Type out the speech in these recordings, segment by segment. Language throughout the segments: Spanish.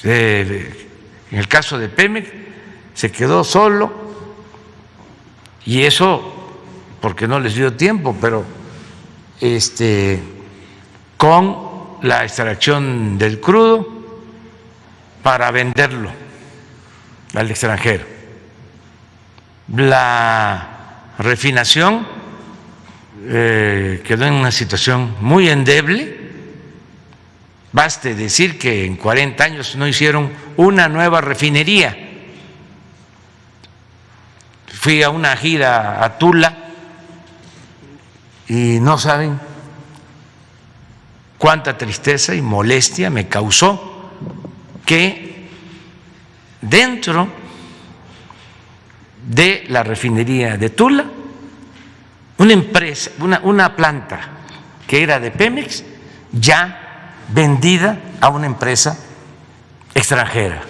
En el caso de Pemex se quedó solo, y eso porque no les dio tiempo, pero con la extracción del crudo para venderlo al extranjero. La refinación quedó en una situación muy endeble. Baste decir que en 40 años no hicieron una nueva refinería. Fui a una gira a Tula y no saben cuánta tristeza y molestia me causó que dentro de la refinería de Tula, una empresa, una planta que era de Pemex, ya vendida a una empresa extranjera.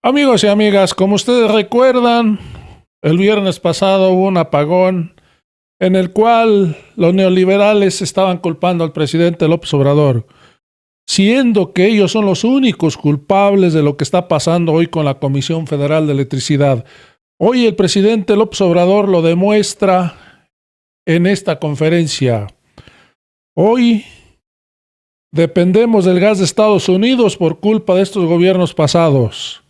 Amigos y amigas, como ustedes recuerdan, el viernes pasado hubo un apagón en el cual los neoliberales estaban culpando al presidente López Obrador, siendo que ellos son los únicos culpables de lo que está pasando hoy con la Comisión Federal de Electricidad. Hoy el presidente López Obrador lo demuestra en esta conferencia. Hoy dependemos del gas de Estados Unidos por culpa de estos gobiernos pasados,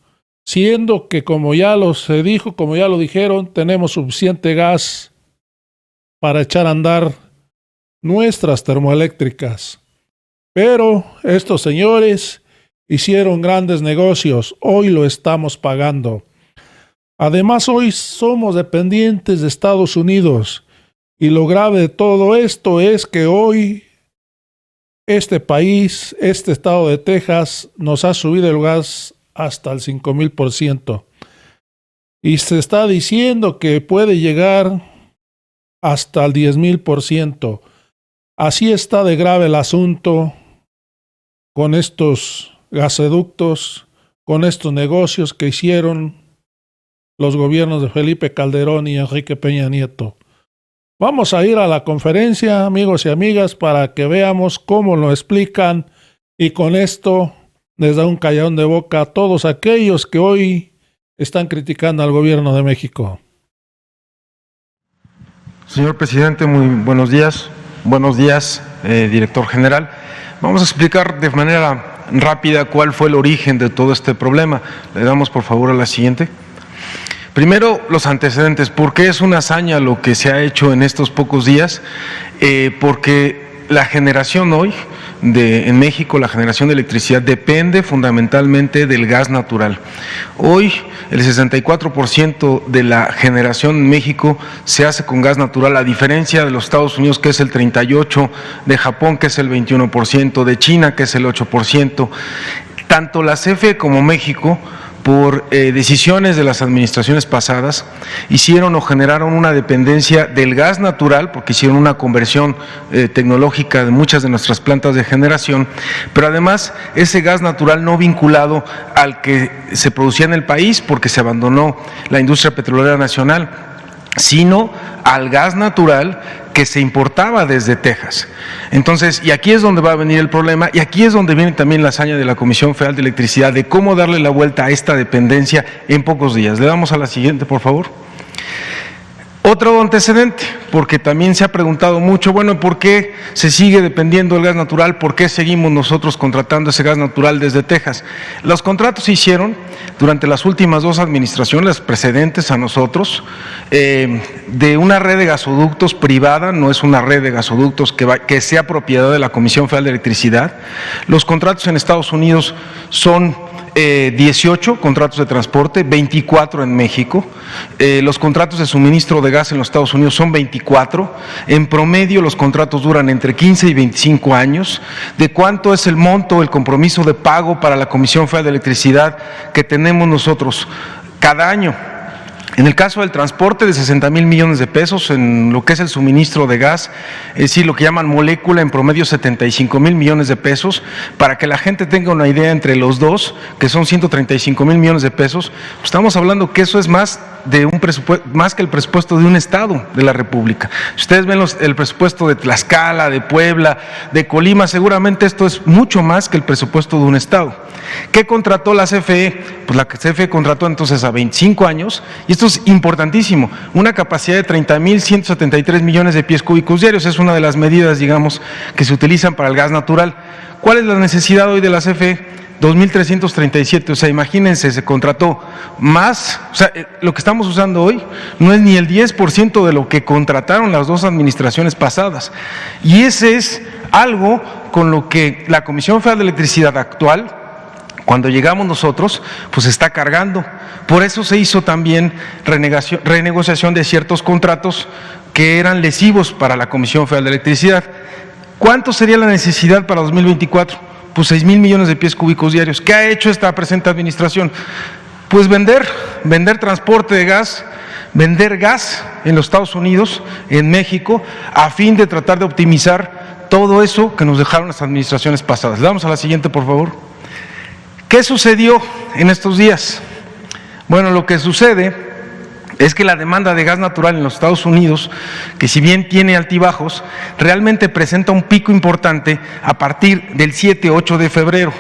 siendo que, como ya se dijo, como ya lo dijeron, tenemos suficiente gas para echar a andar nuestras termoeléctricas. Pero estos señores hicieron grandes negocios, hoy lo estamos pagando. Además, hoy somos dependientes de Estados Unidos, y lo grave de todo esto es que hoy este país, este estado de Texas, nos ha subido el gas hasta el 5,000%. Y se está diciendo que puede llegar hasta el 10,000%. Así está de grave el asunto con estos gasoductos, con estos negocios que hicieron los gobiernos de Felipe Calderón y Enrique Peña Nieto. Vamos a ir a la conferencia, amigos y amigas, para que veamos cómo lo explican, y con esto les da un calladón de boca a todos aquellos que hoy están criticando al gobierno de México. Señor presidente, muy buenos días. Buenos días, director general. Vamos a explicar de manera rápida cuál fue el origen de todo este problema. Le damos por favor a la siguiente. Primero, los antecedentes. ¿Por qué es una hazaña lo que se ha hecho en estos pocos días? Porque la generación hoy en México, la generación de electricidad depende fundamentalmente del gas natural. Hoy el 64% de la generación en México se hace con gas natural, a diferencia de los Estados Unidos, que es el 38%, de Japón, que es el 21%, de China, que es el 8%. Tanto la CFE como México, por decisiones de las administraciones pasadas, hicieron o generaron una dependencia del gas natural, porque hicieron una conversión tecnológica de muchas de nuestras plantas de generación, pero además ese gas natural no vinculado al que se producía en el país, porque se abandonó la industria petrolera nacional, sino al gas natural que se importaba desde Texas. Entonces, y aquí es donde va a venir el problema, y aquí es donde viene también la hazaña de la Comisión Federal de Electricidad, de cómo darle la vuelta a esta dependencia en pocos días. Le damos a la siguiente, por favor. Otro antecedente, porque también se ha preguntado mucho, bueno, ¿por qué se sigue dependiendo del gas natural? ¿Por qué seguimos nosotros contratando ese gas natural desde Texas? Los contratos se hicieron durante las últimas dos administraciones precedentes a nosotros, de una red de gasoductos privada, no es una red de gasoductos que sea propiedad de la Comisión Federal de Electricidad. Los contratos en Estados Unidos son 18 contratos de transporte, 24 en México. Los contratos de suministro de gas en los Estados Unidos son 24. En promedio los contratos duran entre 15 y 25 años. ¿De cuánto es el monto, el compromiso de pago para la Comisión Federal de Electricidad que tenemos nosotros cada año? En el caso del transporte, de 60,000 millones de pesos, en lo que es el suministro de gas, es decir, lo que llaman molécula, en promedio 75,000 millones de pesos. Para que la gente tenga una idea entre los dos, que son 135,000 millones de pesos, pues estamos hablando que eso es más que el presupuesto de un estado de la República. Si ustedes ven el presupuesto de Tlaxcala, de Puebla, de Colima, seguramente esto es mucho más que el presupuesto de un estado. ¿Qué contrató la CFE? Pues la CFE contrató entonces a 25 años, y esto es importantísimo, una capacidad de 30.173 millones de pies cúbicos diarios, es una de las medidas, digamos, que se utilizan para el gas natural. ¿Cuál es la necesidad hoy de la CFE? 2.337, o sea, imagínense, se contrató más, o sea, lo que estamos usando hoy no es ni el 10% de lo que contrataron las dos administraciones pasadas, y ese es algo con lo que la Comisión Federal de Electricidad actual, cuando llegamos nosotros, pues está cargando. Por eso se hizo también renegociación de ciertos contratos que eran lesivos para la Comisión Federal de Electricidad. ¿Cuánto sería la necesidad para 2024? Pues 6,000 millones de pies cúbicos diarios. ¿Qué ha hecho esta presente administración? Pues vender transporte de gas, vender gas en los Estados Unidos, en México, a fin de tratar de optimizar todo eso que nos dejaron las administraciones pasadas. Le damos a la siguiente, por favor. ¿Qué sucedió en estos días? Bueno, lo que sucede es que la demanda de gas natural en los Estados Unidos, que si bien tiene altibajos, realmente presenta un pico importante a partir del 7-8 de febrero,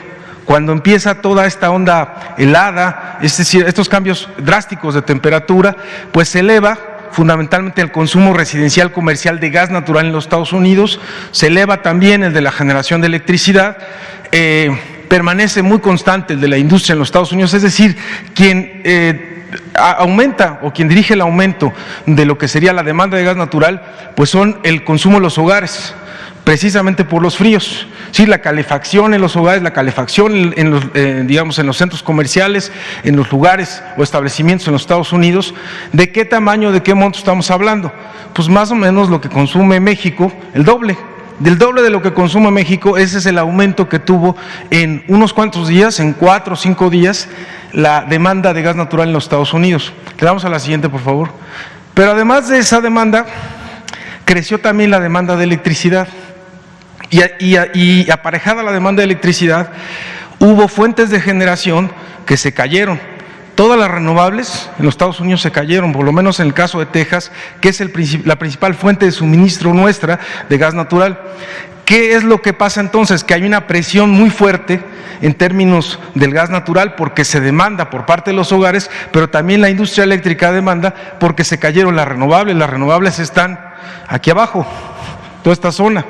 cuando empieza toda esta onda helada, es decir, estos cambios drásticos de temperatura, pues se eleva fundamentalmente el consumo residencial comercial de gas natural en los Estados Unidos, se eleva también el de la generación de electricidad, permanece muy constante el de la industria en los Estados Unidos, es decir, quien aumenta o quien dirige el aumento de lo que sería la demanda de gas natural, pues son el consumo en los hogares, precisamente por los fríos. Sí, la calefacción en los hogares, la calefacción en los, digamos, en los centros comerciales, en los lugares o establecimientos en los Estados Unidos. ¿De qué tamaño, de qué monto estamos hablando? Pues más o menos lo que consume México, el doble. Del doble de lo que consume México. Ese es el aumento que tuvo en unos cuantos días, en 4 o 5 días, la demanda de gas natural en los Estados Unidos. Le damos a la siguiente, por favor. Pero además de esa demanda, creció también la demanda de electricidad. Y aparejada la demanda de electricidad, hubo fuentes de generación que se cayeron. Todas las renovables en los Estados Unidos se cayeron, por lo menos en el caso de Texas, que es la principal fuente de suministro nuestra de gas natural. ¿Qué es lo que pasa entonces? Que hay una presión muy fuerte en términos del gas natural porque se demanda por parte de los hogares, pero también la industria eléctrica demanda porque se cayeron las renovables. Las renovables están aquí abajo, toda esta zona.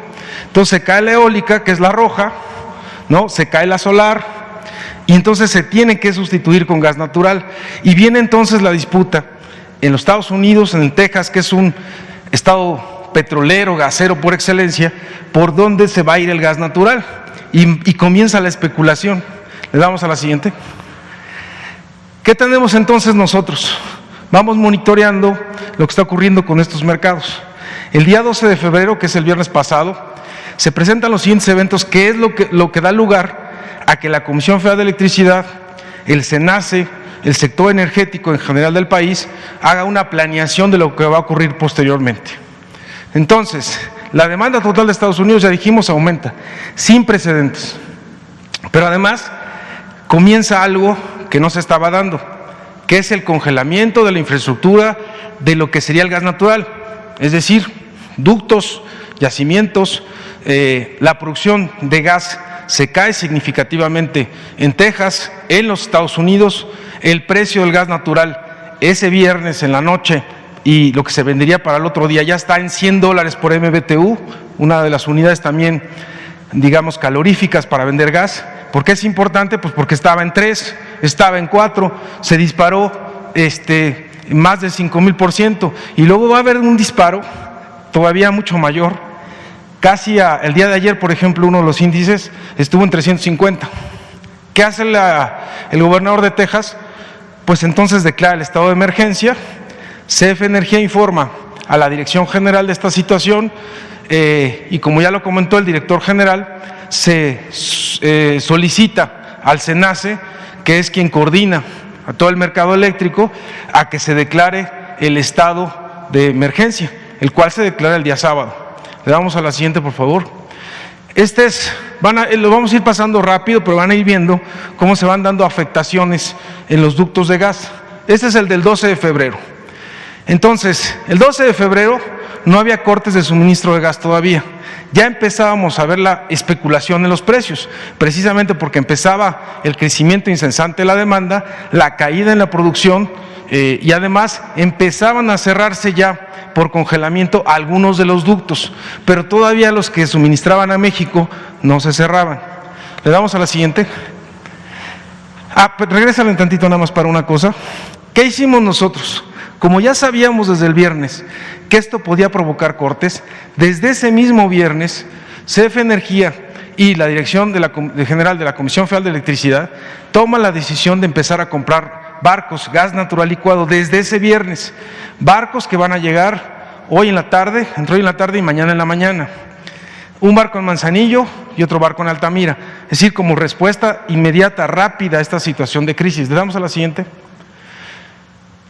Entonces se cae la eólica, que es la roja, ¿no? Se cae la solar, y entonces se tiene que sustituir con gas natural. Y viene entonces la disputa en los Estados Unidos, en el Texas, que es un estado petrolero, gasero por excelencia, por dónde se va a ir el gas natural. Y comienza la especulación. Le damos a la siguiente. ¿Qué tenemos entonces nosotros? Vamos monitoreando lo que está ocurriendo con estos mercados. El día 12 de febrero, que es el viernes pasado, se presentan los siguientes eventos, que es lo que da lugar a que la Comisión Federal de Electricidad, el SENACE, el sector energético en general del país, haga una planeación de lo que va a ocurrir posteriormente. Entonces, la demanda total de Estados Unidos, ya dijimos, aumenta, sin precedentes. Pero además, comienza algo que no se estaba dando, que es el congelamiento de la infraestructura de lo que sería el gas natural, es decir, ductos, yacimientos, la producción de gas se cae significativamente en Texas, en los Estados Unidos. El precio del gas natural ese viernes en la noche y lo que se vendería para el otro día ya está en $100 por MBTU, una de las unidades también, digamos, caloríficas para vender gas. ¿Por qué es importante? Pues porque estaba en 3, estaba en 4, se disparó más de 5,000%, y luego va a haber un disparo todavía mucho mayor. Casi el día de ayer, por ejemplo, uno de los índices estuvo en 350. ¿Qué hace el gobernador de Texas? Pues entonces declara el estado de emergencia. CFE Energía informa a la Dirección General de esta situación, y como ya lo comentó el director general, se solicita al SENACE, que es quien coordina a todo el mercado eléctrico, a que se declare el estado de emergencia, el cual se declara el día sábado. Le damos a la siguiente, por favor. Lo vamos a ir pasando rápido, pero van a ir viendo cómo se van dando afectaciones en los ductos de gas. Este es el del 12 de febrero. Entonces, el 12 de febrero no había cortes de suministro de gas todavía. Ya empezábamos a ver la especulación en los precios, precisamente porque empezaba el crecimiento incesante de la demanda, la caída en la producción y además empezaban a cerrarse ya por congelamiento algunos de los ductos, pero todavía los que suministraban a México no se cerraban. Le damos a la siguiente. Regrésale un tantito nada más para una cosa. ¿Qué hicimos nosotros? Como ya sabíamos desde el viernes que esto podía provocar cortes, desde ese mismo viernes, CFE Energía y la Dirección General de la Comisión Federal de Electricidad toma la decisión de empezar a comprar barcos, gas natural licuado, desde ese viernes. Barcos que van a llegar hoy en la tarde, entre hoy en la tarde y mañana en la mañana. Un barco en Manzanillo y otro barco en Altamira. Es decir, como respuesta inmediata, rápida a esta situación de crisis. Le damos a la siguiente.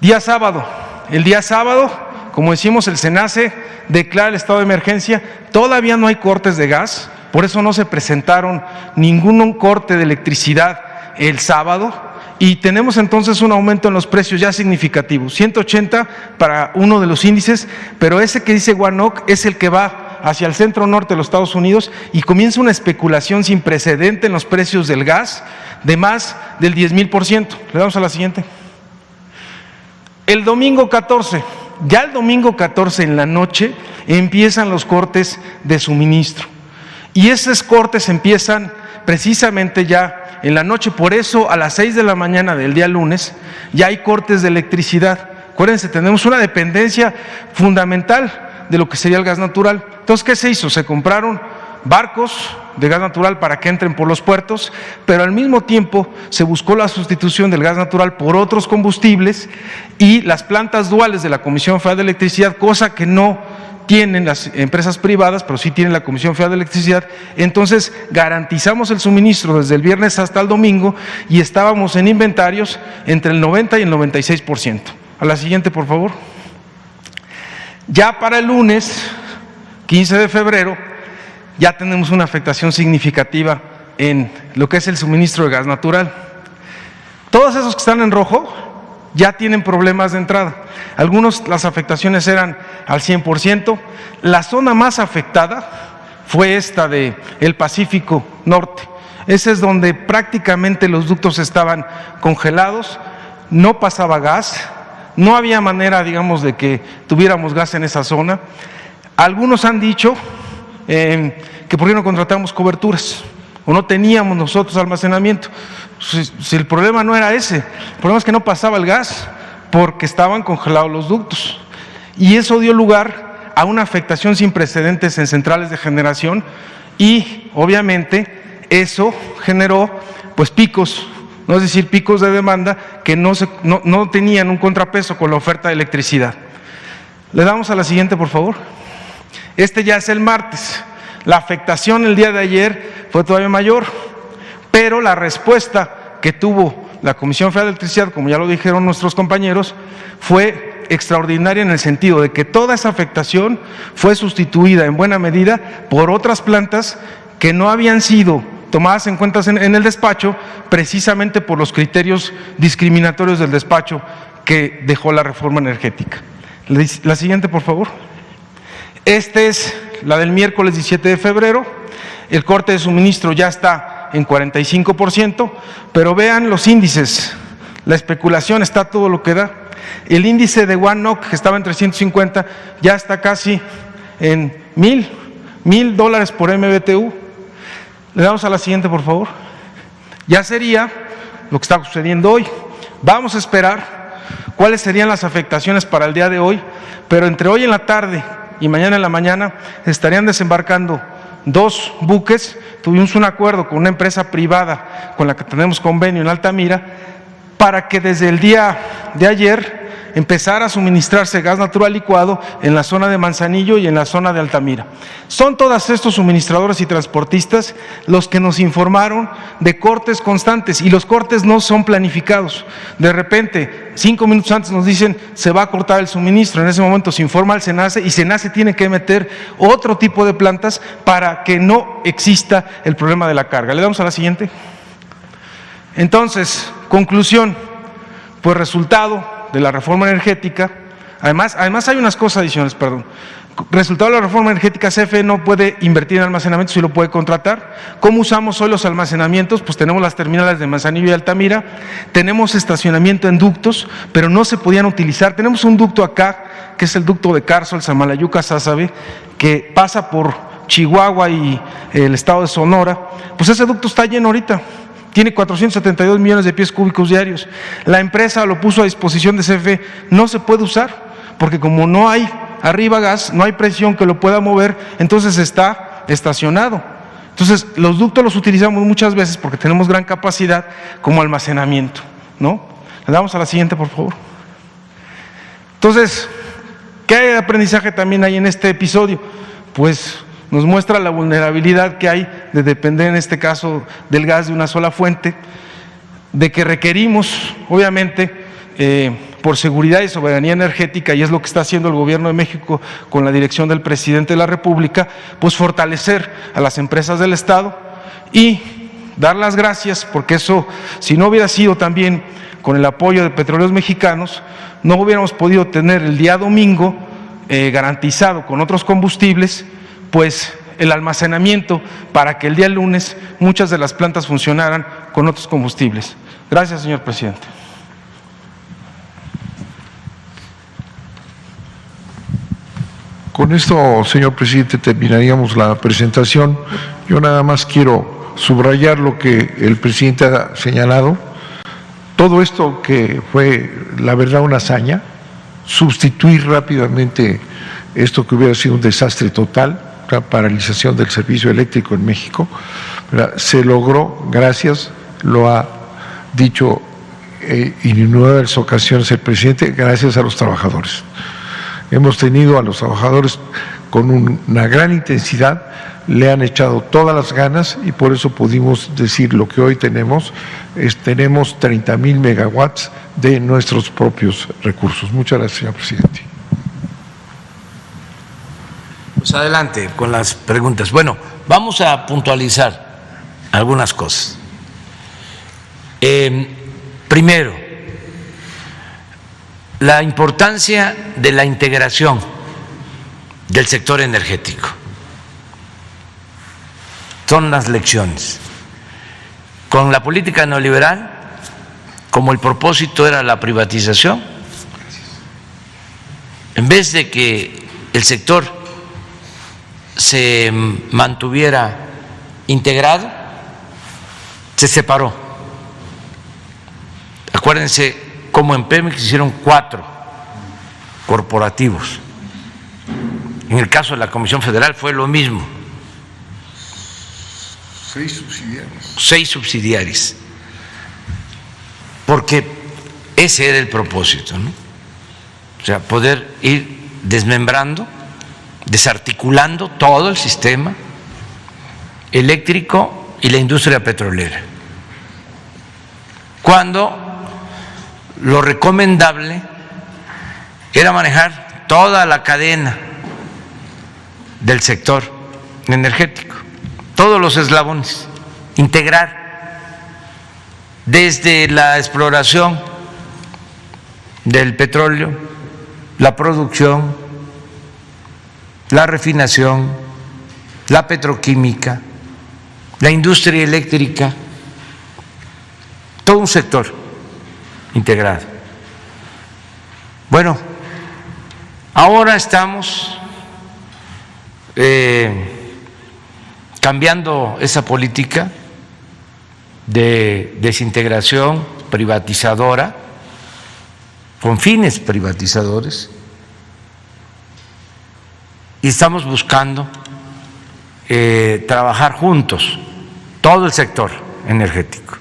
Día sábado. El día sábado, como decimos, el SENACE declara el estado de emergencia. Todavía no hay cortes de gas, por eso no se presentaron ningún corte de electricidad el sábado. Y tenemos entonces un aumento en los precios ya significativo, 180 para uno de los índices, pero ese que dice WANOC es el que va hacia el centro norte de los Estados Unidos y comienza una especulación sin precedente en los precios del gas de más del 10,000%. Le damos a la siguiente. El domingo 14, ya el domingo 14 en la noche empiezan los cortes de suministro y esos cortes empiezan precisamente ya en la noche, por eso a las 6 de la mañana del día lunes ya hay cortes de electricidad. Acuérdense, tenemos una dependencia fundamental de lo que sería el gas natural. Entonces, ¿qué se hizo? Se compraron barcos de gas natural para que entren por los puertos, pero al mismo tiempo se buscó la sustitución del gas natural por otros combustibles y las plantas duales de la Comisión Federal de Electricidad, cosa que no tienen las empresas privadas, pero sí tienen la Comisión Federal de Electricidad. Entonces garantizamos el suministro desde el viernes hasta el domingo y estábamos en inventarios entre el 90 y el 96%. A la siguiente, por favor. Ya para el lunes 15 de febrero ya tenemos una afectación significativa en lo que es el suministro de gas natural. Todos esos que están en rojo ya tienen problemas de entrada. Algunos, las afectaciones eran al 100%. La zona más afectada fue esta de el Pacífico Norte. Ese es donde prácticamente los ductos estaban congelados, no pasaba gas, no había manera, digamos, de que tuviéramos gas en esa zona. Algunos han dicho que por qué no contratamos coberturas o no teníamos nosotros almacenamiento. Si el problema no era ese, el problema es que no pasaba el gas porque estaban congelados los ductos y eso dio lugar a una afectación sin precedentes en centrales de generación y obviamente eso generó pues picos, no es decir, picos de demanda que no tenían un contrapeso con la oferta de electricidad. Le damos a la siguiente, por favor. Este ya es el martes. La afectación el día de ayer fue todavía mayor, pero la respuesta que tuvo la Comisión Federal de Electricidad, como ya lo dijeron nuestros compañeros, fue extraordinaria en el sentido de que toda esa afectación fue sustituida en buena medida por otras plantas que no habían sido tomadas en cuenta en el despacho, precisamente por los criterios discriminatorios del despacho que dejó la reforma energética. La siguiente, por favor. Esta es la del miércoles 17 de febrero. El corte de suministro ya está en 45%, pero vean los índices. La especulación está todo lo que da. El índice de WANOC, que estaba en 350, ya está casi en $1,000 por MBTU. Le damos a la siguiente, por favor. Ya sería lo que está sucediendo hoy. Vamos a esperar cuáles serían las afectaciones para el día de hoy, pero entre hoy en la tarde y mañana en la mañana estarían desembarcando 2 buques. Tuvimos un acuerdo con una empresa privada con la que tenemos convenio en Altamira para que desde el día de ayer empezara a suministrarse gas natural licuado en la zona de Manzanillo y en la zona de Altamira. Son todos estos suministradores y transportistas los que nos informaron de cortes constantes y los cortes no son planificados. De repente, 5 minutos antes nos dicen se va a cortar el suministro, en ese momento se informa al SENACE y SENACE tiene que meter otro tipo de plantas para que no exista el problema de la carga. Le damos a la siguiente. Entonces, conclusión, pues resultado de la reforma energética, Además hay unas cosas adicionales, perdón. Resultado de la reforma energética, CFE no puede invertir en almacenamiento, sí lo puede contratar. ¿Cómo usamos hoy los almacenamientos? Pues tenemos las terminales de Manzanillo y Altamira, tenemos estacionamiento en ductos, pero no se podían utilizar. Tenemos un ducto acá, que es el ducto de Carso, el Samalayuca-Sázabe, que pasa por Chihuahua y el estado de Sonora. Pues ese ducto está lleno ahorita. Tiene 472 millones de pies cúbicos diarios. La empresa lo puso a disposición de CFE, no se puede usar, porque como no hay arriba gas, no hay presión que lo pueda mover, entonces está estacionado. Entonces, los ductos los utilizamos muchas veces porque tenemos gran capacidad como almacenamiento, ¿no? Le damos a la siguiente, por favor. Entonces, ¿qué aprendizaje también hay en este episodio? Pues nos muestra la vulnerabilidad que hay de depender, en este caso, del gas de una sola fuente, de que requerimos, obviamente, por seguridad y soberanía energética, y es lo que está haciendo el Gobierno de México con la dirección del Presidente de la República, pues fortalecer a las empresas del Estado y dar las gracias, porque eso, si no hubiera sido también con el apoyo de Petróleos Mexicanos, no hubiéramos podido tener el día domingo garantizado con otros combustibles, pues el almacenamiento para que el día lunes muchas de las plantas funcionaran con otros combustibles. Gracias, señor presidente. Con esto, señor presidente, terminaríamos la presentación. Yo nada más quiero subrayar lo que el presidente ha señalado. Todo esto que fue, la verdad, una hazaña, sustituir rápidamente esto que hubiera sido un desastre total, la paralización del servicio eléctrico en México, se logró gracias, lo ha dicho en innumerables ocasiones el presidente, gracias a los trabajadores. Hemos tenido a los trabajadores con una gran intensidad, le han echado todas las ganas y por eso pudimos decir lo que hoy tenemos, tenemos 30,000 megawatts de nuestros propios recursos. Muchas gracias, señor presidente. Pues adelante con las preguntas. Bueno, vamos a puntualizar algunas cosas. Primero, la importancia de la integración del sector energético. Son las lecciones. Con la política neoliberal, como el propósito era la privatización, en vez de que el sector se mantuviera integrado, se separó. Acuérdense cómo en Pemex hicieron 4 corporativos. En el caso de la Comisión Federal fue lo mismo. 6 subsidiarios. 6 subsidiarias. Porque ese era el propósito, ¿no? O sea, poder ir desmembrando, desarticulando todo el sistema eléctrico y la industria petrolera. Cuando lo recomendable era manejar toda la cadena del sector energético, todos los eslabones, integrar desde la exploración del petróleo, la producción, la refinación, la petroquímica, la industria eléctrica, todo un sector integrado. Bueno, ahora estamos cambiando esa política de desintegración privatizadora, con fines privatizadores, y estamos buscando trabajar juntos, todo el sector energético.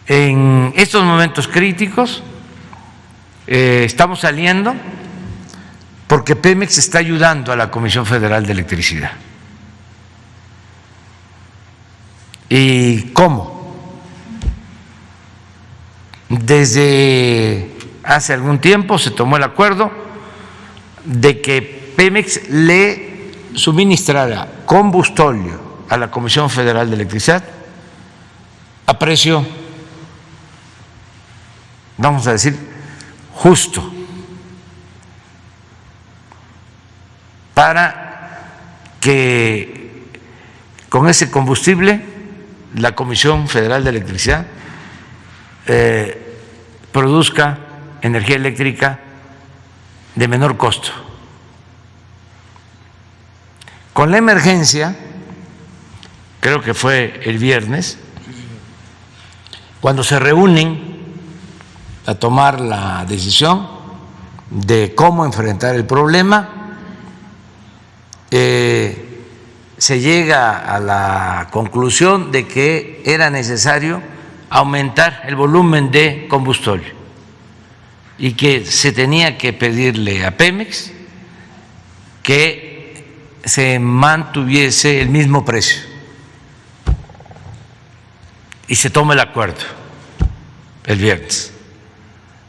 En estos momentos críticos estamos saliendo porque Pemex está ayudando a la Comisión Federal de Electricidad. ¿Y cómo? Desde hace algún tiempo se tomó el acuerdo de que Pemex le suministrara combustóleo a la Comisión Federal de Electricidad a precio, vamos a decir, justo para que con ese combustible la Comisión Federal de Electricidad produzca energía eléctrica de menor costo. Con la emergencia, creo que fue el viernes, cuando se reúnen a tomar la decisión de cómo enfrentar el problema, se llega a la conclusión de que era necesario aumentar el volumen de combustible y que se tenía que pedirle a Pemex que se mantuviese el mismo precio y se toma el acuerdo el viernes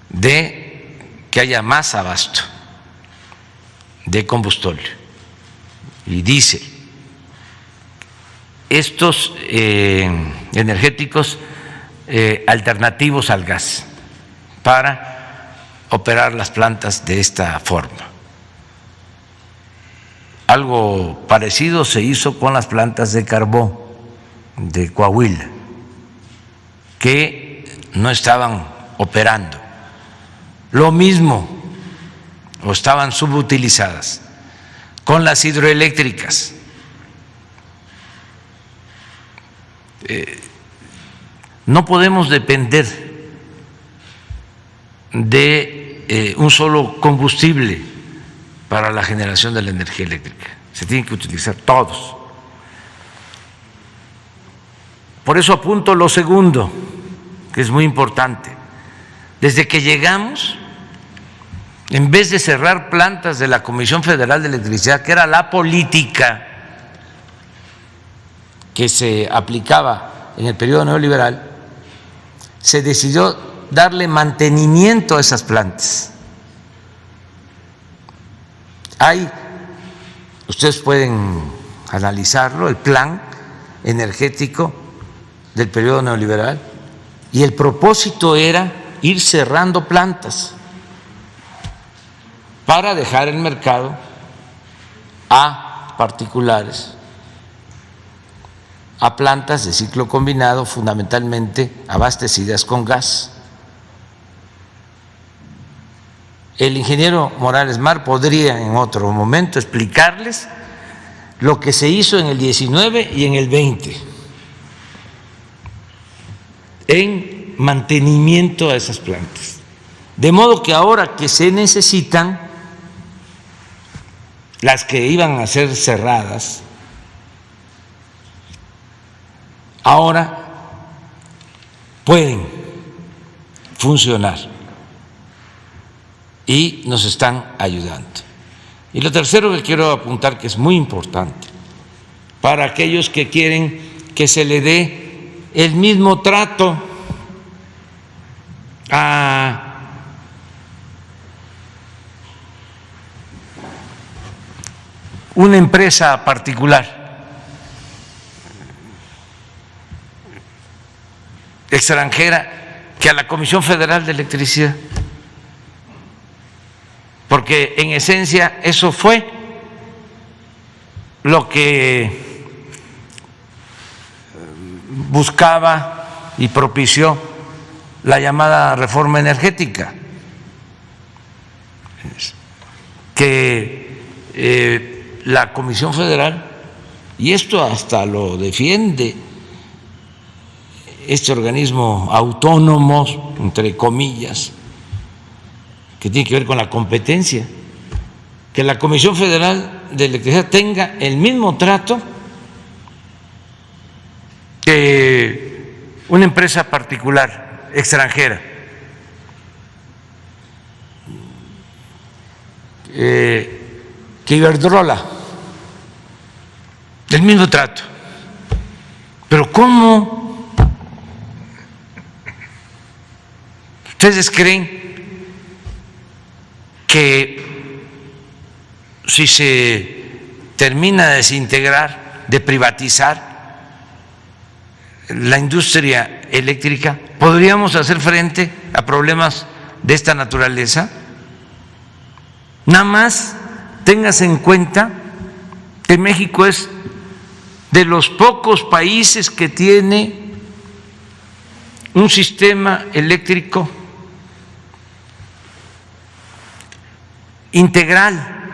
de que haya más abasto de combustible y diésel. Estos energéticos alternativos al gas para operar las plantas de esta forma. Algo parecido se hizo con las plantas de carbón de Coahuila, que no estaban operando. Lo mismo, o estaban subutilizadas, con las hidroeléctricas. No podemos depender de un solo combustible para la generación de la energía eléctrica. Se tienen que utilizar todos. Por eso apunto lo segundo, que es muy importante. Desde que llegamos, en vez de cerrar plantas de la Comisión Federal de Electricidad, que era la política que se aplicaba en el periodo neoliberal, se decidió darle mantenimiento a esas plantas. Ustedes pueden analizarlo, el plan energético del periodo neoliberal, y el propósito era ir cerrando plantas para dejar el mercado a particulares, a plantas de ciclo combinado fundamentalmente abastecidas con gas. El ingeniero Morales Mar podría en otro momento explicarles lo que se hizo en el 19 y en el 20 en mantenimiento a esas plantas. De modo que ahora que se necesitan, las que iban a ser cerradas, ahora pueden funcionar y nos están ayudando. Y lo tercero que quiero apuntar, que es muy importante para aquellos que quieren que se le dé el mismo trato a una empresa particular extranjera que a la Comisión Federal de Electricidad, porque en esencia eso fue lo que buscaba y propició la llamada reforma energética, que la Comisión Federal, y esto hasta lo defiende este organismo autónomo, entre comillas, que tiene que ver con la competencia, que la Comisión Federal de Electricidad tenga el mismo trato que una empresa particular extranjera, que Iberdrola, el mismo trato. Pero ¿cómo? ¿Ustedes creen que si se termina de desintegrar, de privatizar la industria eléctrica, podríamos hacer frente a problemas de esta naturaleza, nada más tengas en cuenta que México es de los pocos países que tiene un sistema eléctrico integral,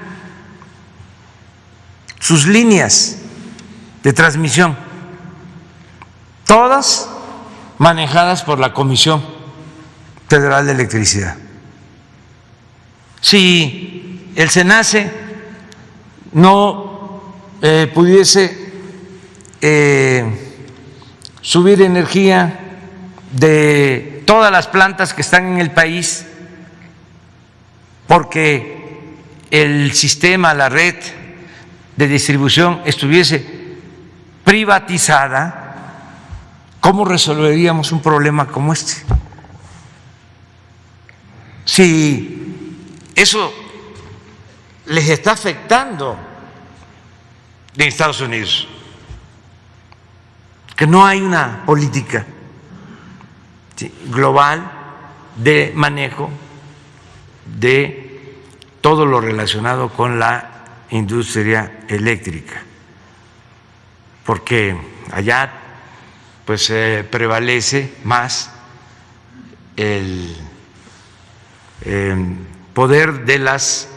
sus líneas de transmisión, todas manejadas por la Comisión Federal de Electricidad. Si el SENACE no pudiese subir energía de todas las plantas que están en el país, porque el sistema, la red de distribución estuviese privatizada, ¿cómo resolveríamos un problema como este? Si eso les está afectando en Estados Unidos, que no hay una política global de manejo de todo lo relacionado con la industria eléctrica, porque allá pues prevalece más el poder de las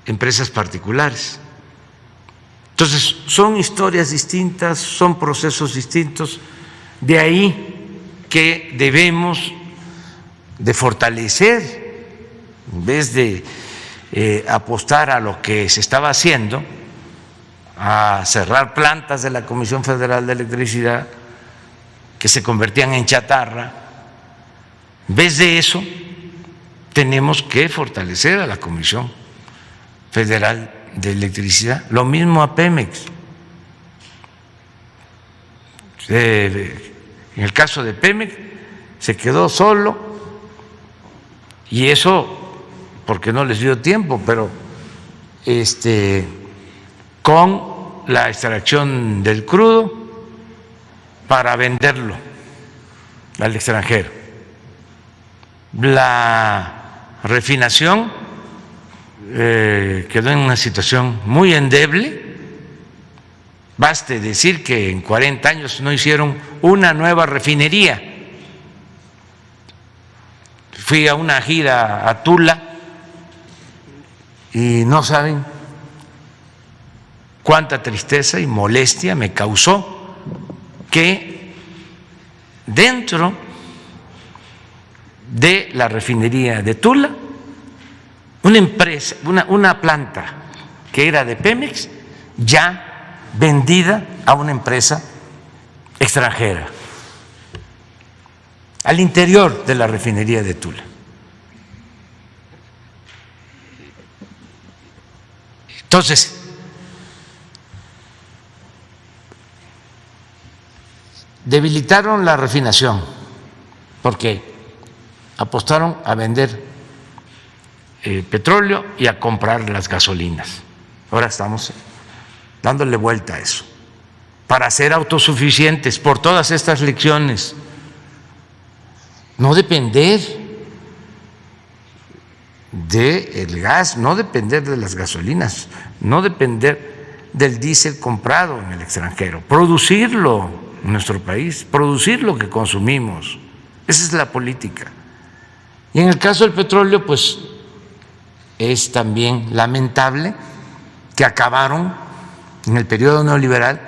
empresas particulares. Entonces son historias distintas, son procesos distintos, de ahí que debemos de fortalecer, en vez de apostar a lo que se estaba haciendo, a cerrar plantas de la Comisión Federal de Electricidad que se convertían en chatarra. En vez de eso, tenemos que fortalecer a la Comisión Federal de Electricidad, lo mismo a Pemex. En el caso de Pemex se quedó solo, y eso porque no les dio tiempo, pero con la extracción del crudo para venderlo al extranjero. La refinación quedó en una situación muy endeble. Baste decir que en 40 años no hicieron una nueva refinería. Fui a una gira a Tula y no saben cuánta tristeza y molestia me causó que dentro de la refinería de Tula, una empresa, una planta que era de Pemex, ya vendida a una empresa extranjera, al interior de la refinería de Tula. Entonces, debilitaron la refinación porque apostaron a vender petróleo y a comprar las gasolinas. Ahora estamos dándole vuelta a eso para ser autosuficientes por todas estas lecciones. No depender del gas, no depender de las gasolinas, no depender del diésel comprado en el extranjero, producirlo en nuestro país, producir lo que consumimos. Esa es la política. Y en el caso del petróleo, pues es también lamentable que acabaron en el periodo neoliberal,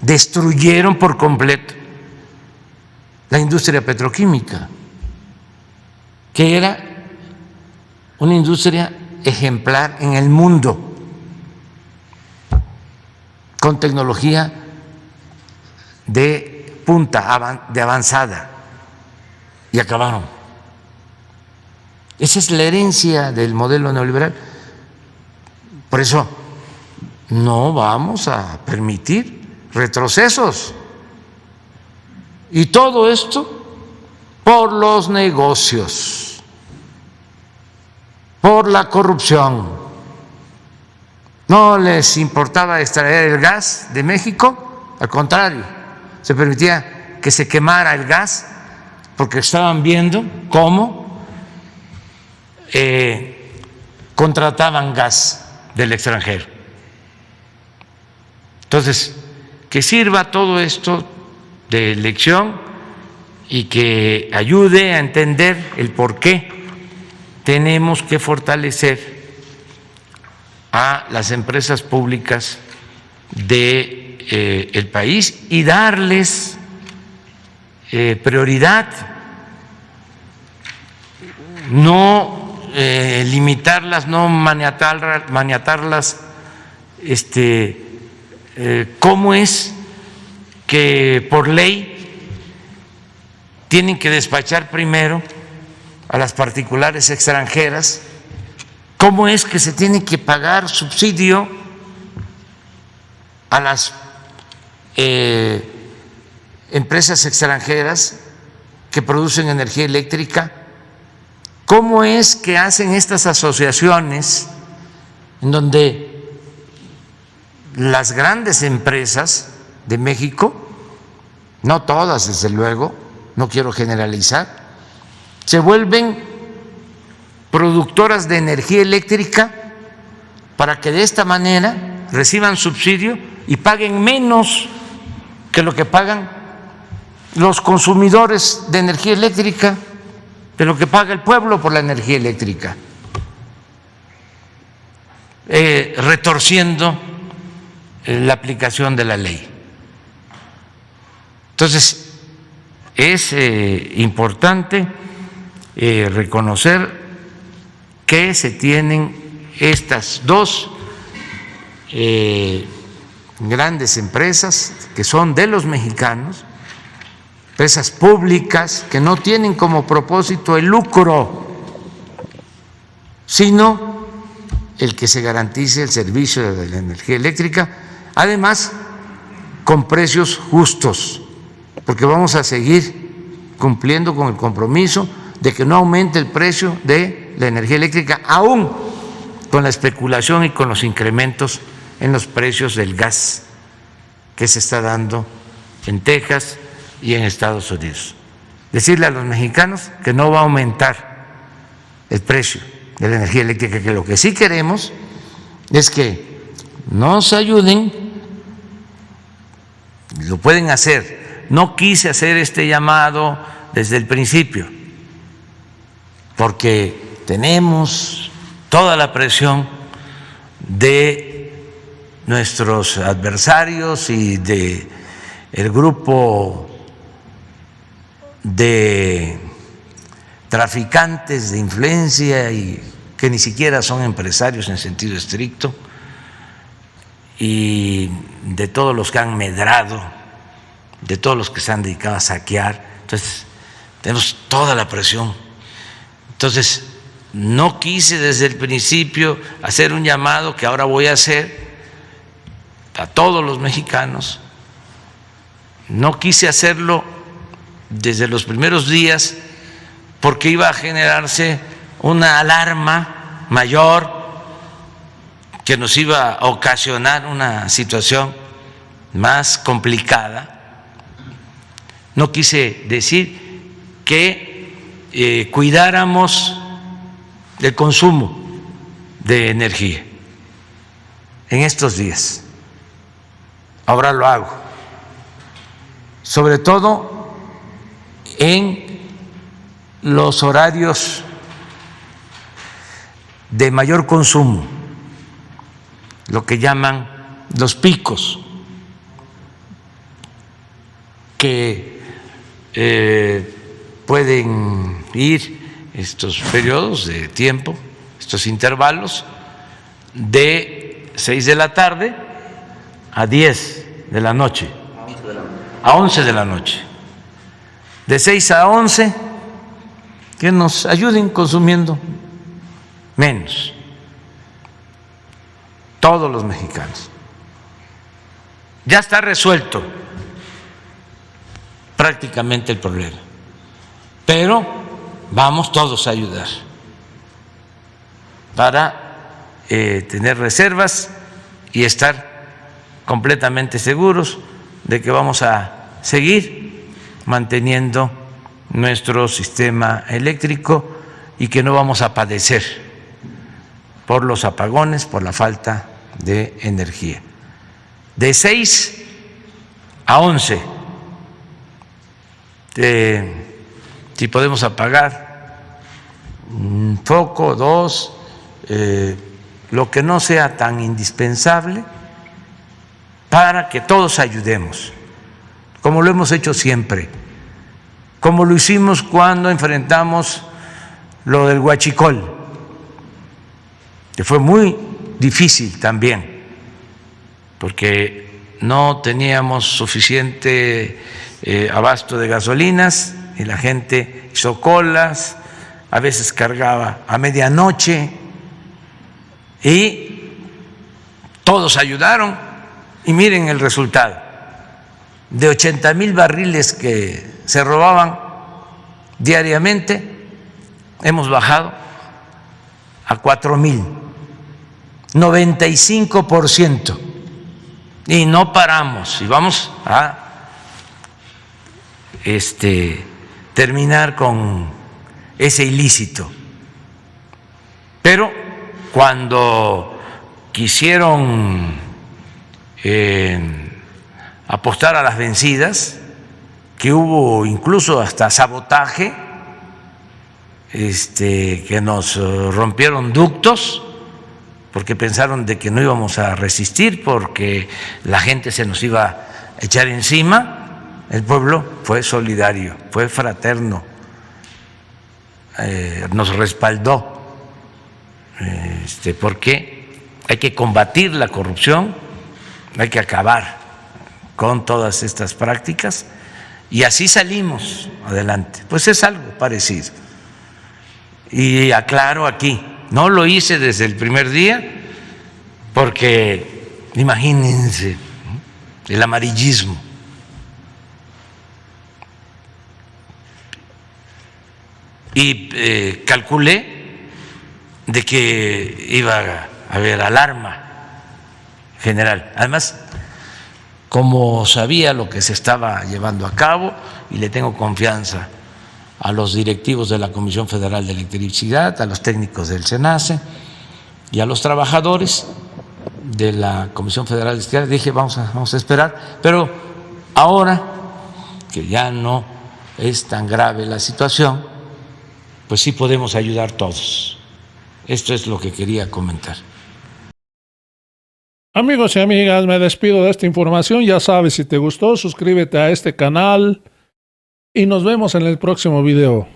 destruyeron por completo la industria petroquímica, que era una industria ejemplar en el mundo, con tecnología de punta, de avanzada, y acabaron. Esa es la herencia del modelo neoliberal. Por eso no vamos a permitir retrocesos. Y todo esto por los negocios, por la corrupción. No les importaba extraer el gas de México, al contrario, se permitía que se quemara el gas porque estaban viendo cómo contrataban gas del extranjero. Entonces, que sirva todo esto de lección y que ayude a entender el por qué tenemos que fortalecer a las empresas públicas del país y darles prioridad, no limitarlas, no maniatarlas. ¿Cómo es que por ley tienen que despachar primero a las particulares extranjeras? ¿Cómo es que se tiene que pagar subsidio a las empresas extranjeras que producen energía eléctrica? ¿Cómo es que hacen estas asociaciones en donde las grandes empresas de México, no todas desde luego, no quiero generalizar, se vuelven productoras de energía eléctrica para que de esta manera reciban subsidio y paguen menos que lo que pagan los consumidores de energía eléctrica, de lo que paga el pueblo por la energía eléctrica, retorciendo la aplicación de la ley? Entonces, es importante reconocer que se tienen estas dos grandes empresas que son de los mexicanos, empresas públicas que no tienen como propósito el lucro, sino el que se garantice el servicio de la energía eléctrica, además con precios justos, porque vamos a seguir cumpliendo con el compromiso de que no aumente el precio de la energía eléctrica, aún con la especulación y con los incrementos en los precios del gas que se está dando en Texas y en Estados Unidos. Decirle a los mexicanos que no va a aumentar el precio de la energía eléctrica, que lo que sí queremos es que nos ayuden, lo pueden hacer. No quise hacer este llamado desde el principio, porque tenemos toda la presión de nuestros adversarios y de el grupo de traficantes de influencia y que ni siquiera son empresarios en sentido estricto, y de todos los que han medrado, de todos los que se han dedicado a saquear. Entonces, tenemos toda la presión. Entonces, no quise desde el principio hacer un llamado que ahora voy a hacer a todos los mexicanos. No quise hacerlo desde los primeros días porque iba a generarse una alarma mayor que nos iba a ocasionar una situación más complicada. No quise decir que cuidáramos el consumo de energía en estos días. Ahora lo hago, sobre todo en los horarios de mayor consumo, lo que llaman los picos, que pueden ir estos periodos de tiempo, estos intervalos, de 6 de la tarde a 10 de la noche, a 11 de la noche, de 6 a 11, que nos ayuden consumiendo menos, todos los mexicanos. Ya está resuelto prácticamente el problema, pero vamos todos a ayudar para tener reservas y estar completamente seguros de que vamos a seguir manteniendo nuestro sistema eléctrico y que no vamos a padecer por los apagones, por la falta de energía. De 6 a 11, si podemos apagar un foco, 2, lo que no sea tan indispensable, para que todos ayudemos, como lo hemos hecho siempre, como lo hicimos cuando enfrentamos lo del huachicol, que fue muy difícil también, porque no teníamos suficiente abasto de gasolinas y la gente hizo colas, a veces cargaba a medianoche y todos ayudaron y miren el resultado. De 80,000 barriles que se robaban diariamente, hemos bajado a 4,000, 95%, y no paramos, y vamos a terminar con ese ilícito. Pero cuando quisieron apostar a las vencidas, que hubo incluso hasta sabotaje, que nos rompieron ductos porque pensaron de que no íbamos a resistir, porque la gente se nos iba a echar encima. El pueblo fue solidario, fue fraterno, nos respaldó, porque hay que combatir la corrupción, hay que acabar con todas estas prácticas, y así salimos adelante. Pues es algo parecido. Y aclaro aquí, no lo hice desde el primer día, porque imagínense el amarillismo. Y calculé de que iba a haber alarma general. Además, como sabía lo que se estaba llevando a cabo, y le tengo confianza a los directivos de la Comisión Federal de Electricidad, a los técnicos del SENACE y a los trabajadores de la Comisión Federal de Electricidad, dije vamos a esperar, pero ahora que ya no es tan grave la situación, pues sí podemos ayudar todos. Esto es lo que quería comentar. Amigos y amigas, me despido de esta información. Ya sabes, si te gustó, suscríbete a este canal y nos vemos en el próximo video.